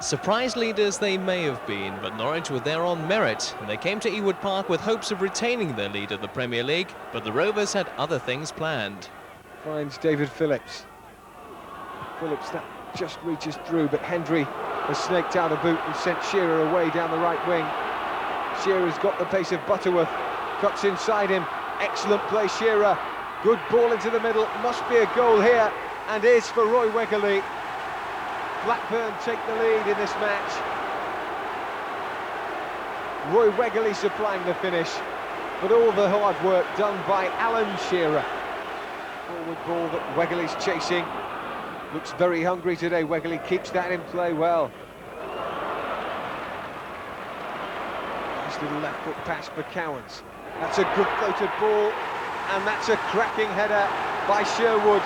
Surprise leaders they may have been, but Norwich were there on merit, and they came to Ewood Park with hopes of retaining their lead of the Premier League, but the Rovers had other things planned. Finds David Phillips. Phillips, that just reaches through, but Hendry has snaked out a boot and sent Shearer away down the right wing. Shearer's got the pace of Butterworth, cuts inside him, excellent play Shearer, good ball into the middle, must be a goal here, and is for Roy Wegerle. Blackburn take the lead in this match. Roy Wegerle supplying the finish, but all the hard work done by Alan Shearer. Forward ball that Wegerle's chasing. Looks very hungry today. Wegerle keeps that in play well. Nice little left foot pass for Cowans. That's a good floated ball, and that's a cracking header by Sherwood.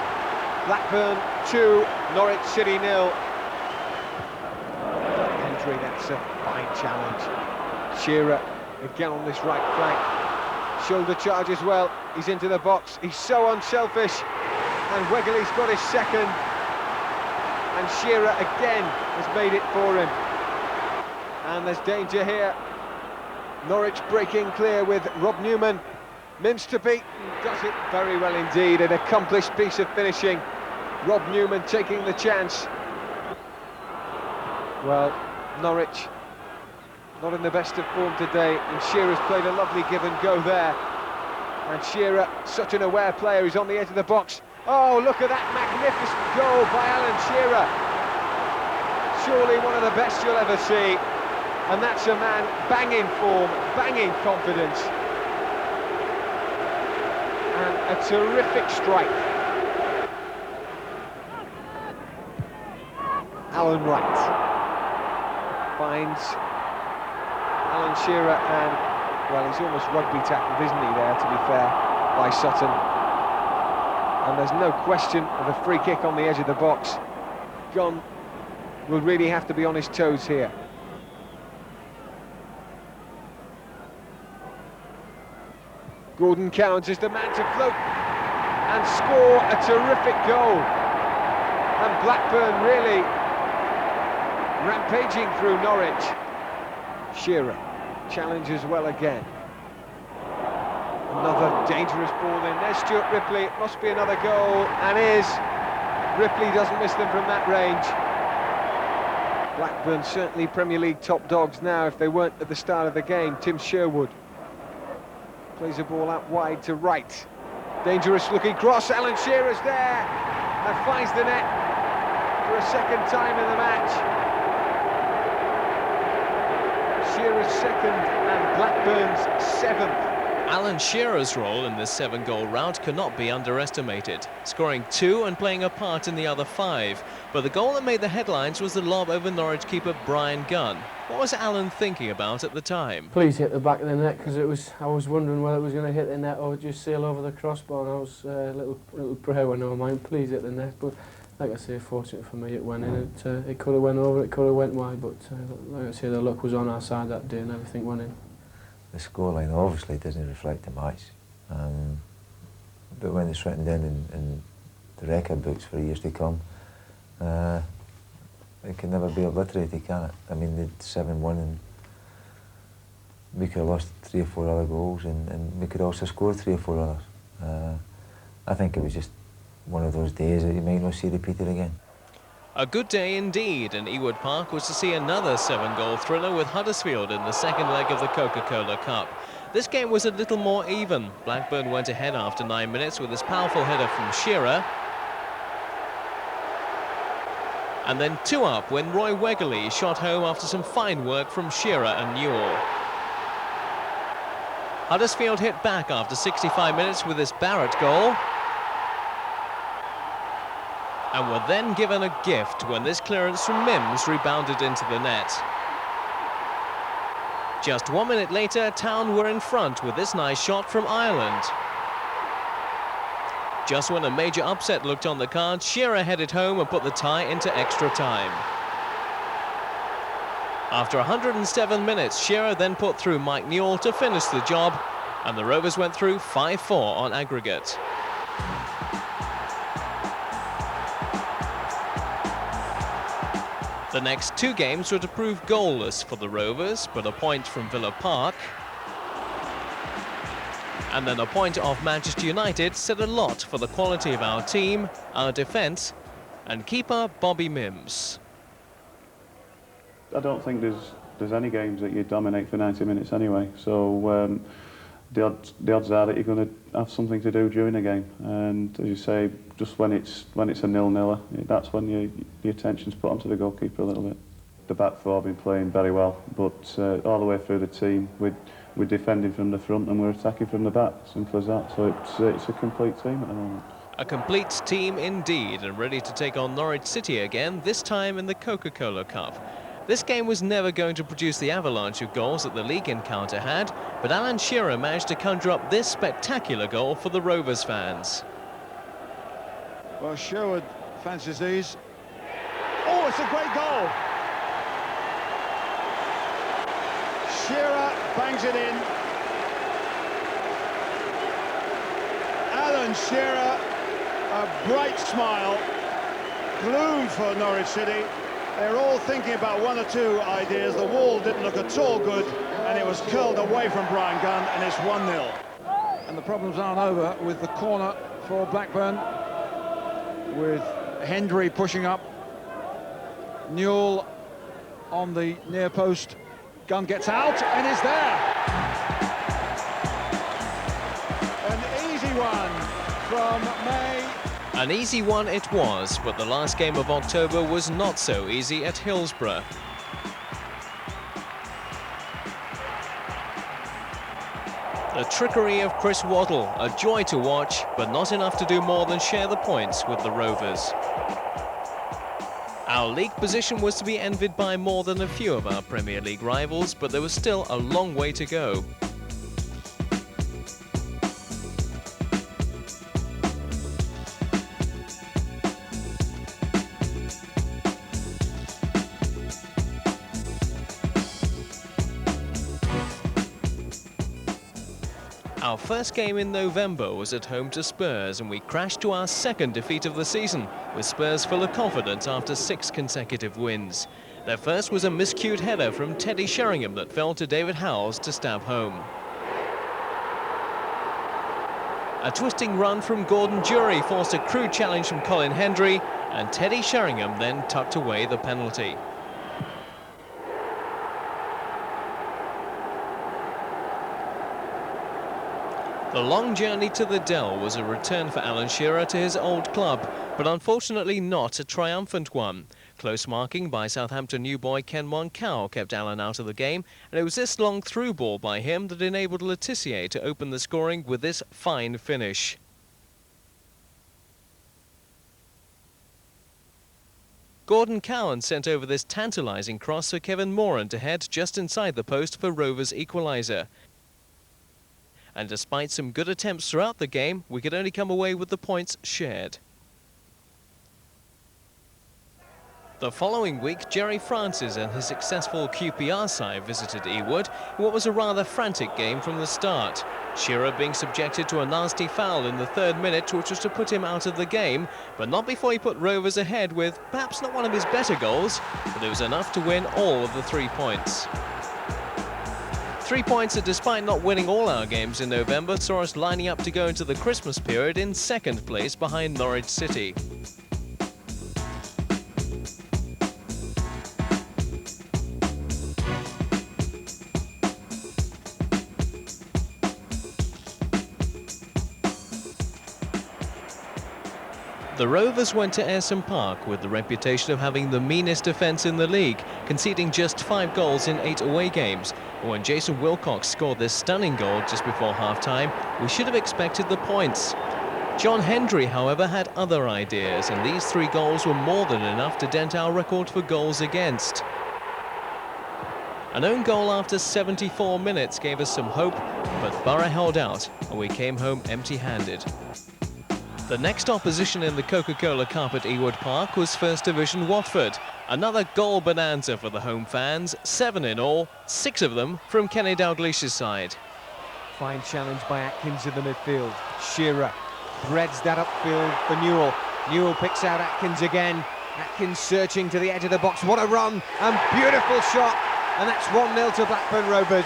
Blackburn 2, Norwich City 0. That's a fine challenge. Shearer again on this right flank. Shoulder charge as well. He's into the box. He's so unselfish. And Wegerle's got his second. And Shearer again has made it for him. And there's danger here. Norwich breaking clear with Rob Newman. Mims to beat. Does it very well indeed. An accomplished piece of finishing. Rob Newman taking the chance. Well, Norwich not in the best of form today, and Shearer's played a lovely give and go there. And Shearer, such an aware player, he's on the edge of the box. Oh, look at that magnificent goal by Alan Shearer. Surely one of the best you'll ever see. And that's a man banging form, banging confidence. And a terrific strike. Alan Wright finds Alan Shearer, and well, he's almost rugby tackled, isn't he, there, to be fair, by Sutton. And there's no question of a free kick on the edge of the box. John will really have to be on his toes here. Gordon Cowans is the man to float and score a terrific goal. And Blackburn really rampaging through Norwich. Shearer challenges well again. Another dangerous ball in. There's Stuart Ripley. It must be another goal, and is. Ripley doesn't miss them from that range. Blackburn certainly Premier League top dogs now, if they weren't at the start of the game. Tim Sherwood plays a ball out wide to Wright. Dangerous looking cross. Alan Shearer's there and finds the net for a second time in the match. Shearer's second and Blackburn's seventh. Alan Shearer's role in this 7-goal rout cannot be underestimated, scoring 2 and playing a part in the other 5. But the goal that made the headlines was the lob over Norwich keeper Brian Gunn. What was Alan thinking about at the time? Please hit the back of the net, because I was wondering whether it was going to hit the net or just sail over the crossbar. And I was a little prayer went over mine, please hit the net. But like I say, fortunate for me, it went in. It could have went over, it could have went wide, but like I say, the luck was on our side that day and everything went in. The scoreline obviously doesn't reflect the match, but when it's written down in the record books for years to come, it can never be obliterated, can it? I mean, the 7-1, and we could have lost 3 or 4 other goals, and we could also score 3 or 4 others. I think it was just one of those days that you might not see repeated again. A good day indeed, and Ewood Park was to see another 7-goal thriller with Huddersfield in the second leg of the Coca-Cola Cup. This game was a little more even. Blackburn went ahead after 9 minutes with his powerful header from Shearer. And then 2 up when Roy Wegerle shot home after some fine work from Shearer and Newell. Huddersfield hit back after 65 minutes with this Barrett goal, and were then given a gift when this clearance from Mims rebounded into the net. Just 1 minute later, Town were in front with this nice shot from Ireland. Just when a major upset looked on the cards, Shearer headed home and put the tie into extra time. After 107 minutes, Shearer then put through Mike Newell to finish the job, and the Rovers went through 5-4 on aggregate. The next two games were to prove goalless for the Rovers, but a point from Villa Park and then a point off Manchester United said a lot for the quality of our team, our defence and keeper Bobby Mims. I don't think there's any games that you dominate for 90 minutes anyway, so the odds are that you're going to have something to do during the game, and as you say, just when it's a 0-0, that's when the attention's put onto the goalkeeper a little bit. The back four have been playing very well, but all the way through the team we're defending from the front and we're attacking from the back, simple as that. So it's a complete team at the moment. A complete team indeed, and ready to take on Norwich City again, this time in the Coca-Cola Cup. This game was never going to produce the avalanche of goals that the league encounter had, but Alan Shearer managed to conjure up this spectacular goal for the Rovers fans. Well, Sherwood fancies these. Oh, it's a great goal! Shearer bangs it in. Alan Shearer, a bright smile, glued for Norwich City. They're all thinking about one or two ideas. The wall didn't look at all good, and it was curled away from Brian Gunn, and it's 1-0. And the problems aren't over with the corner for Blackburn, with Hendry pushing up. Newell on the near post. Gunn gets out and is there. An easy one from May. An easy one it was, but the last game of October was not so easy at Hillsborough. The trickery of Chris Waddle, a joy to watch, but not enough to do more than share the points with the Rovers. Our league position was to be envied by more than a few of our Premier League rivals, but there was still a long way to go. Our first game in November was at home to Spurs, and we crashed to our second defeat of the season, with Spurs full of confidence after 6 consecutive wins. Their first was a miscued header from Teddy Sheringham that fell to David Howells to stab home. A twisting run from Gordon Jury forced a crude challenge from Colin Hendry, and Teddy Sheringham then tucked away the penalty. The long journey to the Dell was a return for Alan Shearer to his old club, but unfortunately not a triumphant one. Close marking by Southampton new boy Ken Moncau kept Alan out of the game, and it was this long through ball by him that enabled Le Tissier to open the scoring with this fine finish. Gordon Cowan sent over this tantalising cross for Kevin Moran to head just inside the post for Rovers' equaliser. And despite some good attempts throughout the game, we could only come away with the points shared. The following week, Jerry Francis and his successful QPR side visited Ewood in what was a rather frantic game from the start. Shearer being subjected to a nasty foul in the 3rd minute, which was to put him out of the game, but not before he put Rovers ahead with perhaps not one of his better goals, but it was enough to win all of the 3 points. 3 points that, despite not winning all our games in November, saw us lining up to go into the Christmas period in 2nd place behind Norwich City. The Rovers went to Ayresome Park with the reputation of having the meanest defence in the league, conceding just 5 goals in 8 away games. And when Jason Wilcox scored this stunning goal just before half-time, we should have expected the points. John Hendry, however, had other ideas, and these 3 goals were more than enough to dent our record for goals against. An own goal after 74 minutes gave us some hope, but Borough held out, and we came home empty-handed. The next opposition in the Coca-Cola Cup at Ewood Park was First Division Watford. Another goal bonanza for the home fans, 7 in all, 6 of them from Kenny Dalglish's side. Fine challenge by Atkins in the midfield. Shearer threads that upfield for Newell. Newell picks out Atkins again. Atkins searching to the edge of the box. What a run and beautiful shot. And that's 1-0 to Blackburn Rovers.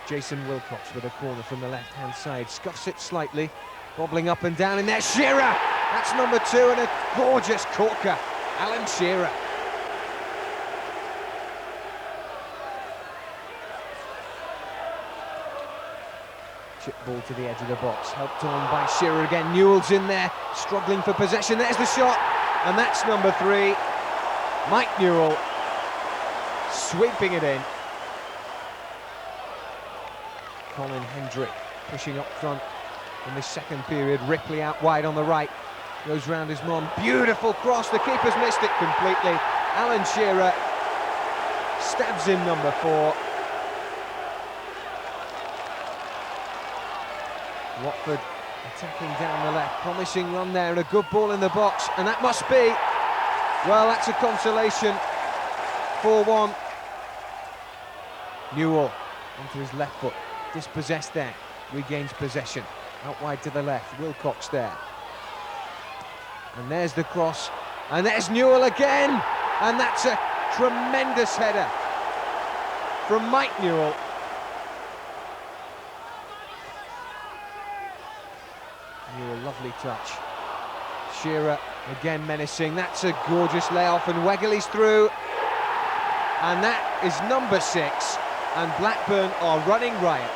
Jason Wilcox with a corner from the left-hand side. Scuffs it slightly, bobbling up and down in there. Shearer! That's number 2 and a gorgeous corker. Alan Shearer. Chip ball to the edge of the box, helped on by Shearer again. Newell's in there, struggling for possession. There's the shot, and that's number 3. Mike Newell sweeping it in. Colin Hendrick pushing up front in the second period. Ripley out wide on the right, goes round his mum. Beautiful cross, the keeper's missed it completely. Alan Shearer stabs in number 4. Watford attacking down the left, promising run there and a good ball in the box, and that must be, well, that's a consolation. 4-1. Newell onto his left foot, dispossessed there, regains possession, out wide to the left, Wilcox there. And there's the cross, and there's Newell again, and that's a tremendous header from Mike Newell. Newell, lovely touch. Shearer again menacing, that's a gorgeous layoff, and Wegerle's through. And that is number 6, and Blackburn are running riot.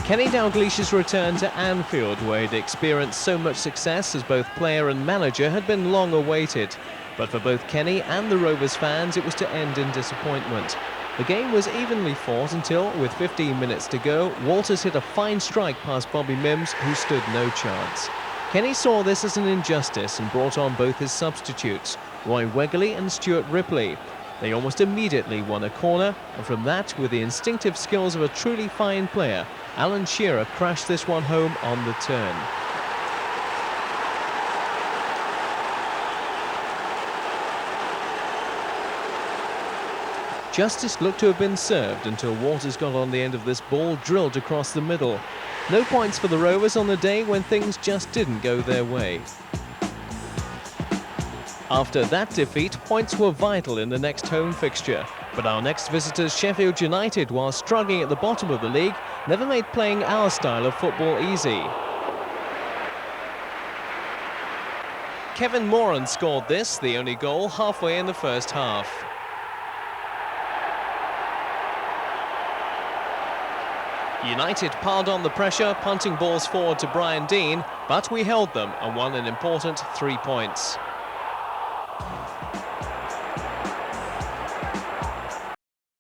Kenny Dalglish's return to Anfield, where he'd experienced so much success as both player and manager, had been long awaited. But for both Kenny and the Rovers fans, it was to end in disappointment. The game was evenly fought until, with 15 minutes to go, Walters hit a fine strike past Bobby Mims, who stood no chance. Kenny saw this as an injustice and brought on both his substitutes, Roy Wegerle and Stuart Ripley. They almost immediately won a corner, and from that, with the instinctive skills of a truly fine player, Alan Shearer crashed this one home on the turn. Justice looked to have been served until Walters got on the end of this ball drilled across the middle. No points for the Rovers on the day when things just didn't go their way. After that defeat, points were vital in the next home fixture. But our next visitors, Sheffield United, while struggling at the bottom of the league, never made playing our style of football easy. Kevin Moran scored this, the only goal, halfway in the first half. United piled on the pressure, punting balls forward to Brian Deane, but we held them and won an important 3 points.